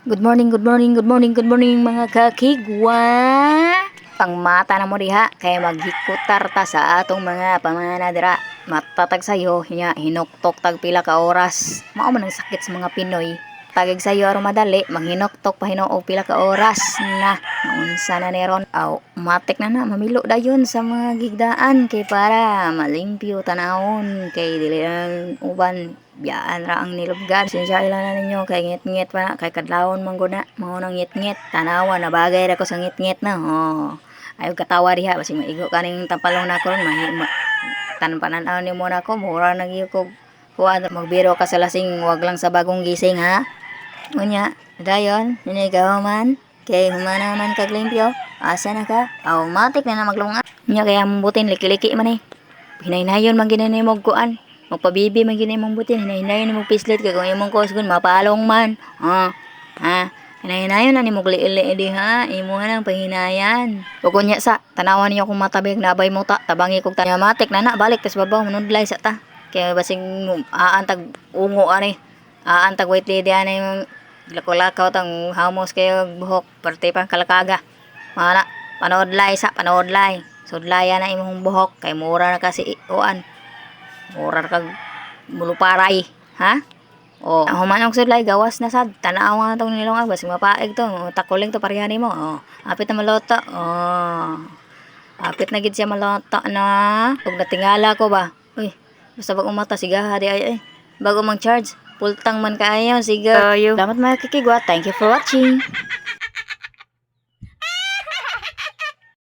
Good morning, good morning, good morning, good morning mga kakigwa. Pangmata na mo diha kay maghikutar ta sa atong mga pamanadira. Matatag sayo nya hinuktok tag pila ka oras. Mao man ang sakit sa mga Pinoy. Tagig sayo aron madali maghinuktok pa hinuog pila ka oras na. Unsa na ni ron? Aw, matik na mamilo dayon sa mga gigdaan kay para malimpyo tanawon kay dili lang uban biyaan ra ang nilubgan. Sinsya ilan na ninyo kay ngit-ngit pa na kay kadlawon man guna mao nang ngit-ngit tanawa na bagay ra ko sa ngit-ngit na. Oh. Ayaw katawa diha basig maigo kaning tampalong na ko ron tanpanan ni mo na ko mura nang ko kuan magbiro ka sa lasing wag lang sa bagong gising ha. Unya, dayon, ninigaw man, kay humana man kag limpyo, asa na ka? Automatic na maglunga. Unya kaya mambutin liki-liki man eh. Hinay-hinayon man ginani mo kuan. Magpabibi man ginani mong butin, hinay-hinayon mo pislit kay kung imong kusgon mapalong man. Ha. Hinay-hinayon na ni mo li di ha. Imo nang pahinayan. Ug unya sa tanawan niyo kung matabig nabay mo ta, tabangi kog tanyamatik na na balik tas babaw manudlay sa ta. Kaya basing aantag ungo ani. Aantag wait lady ani lako-lakaw tang hamos kayo buhok parte pa kalakaga mana panodlay sa panodlay sudlayan na imong buhok kay mura na kasi uan mura kag muluparay ha o human og sudlay gawas na sad tanaw nga tong nilong agbas mapaig to takuling to parehani mo apit na maloto apit na gid siya maloto na ug natingala ko ba uy basta bag umata sigaha di ay bago mang charge pultang man kaayo siga. Salamat mga kikigwa. Thank you for watching.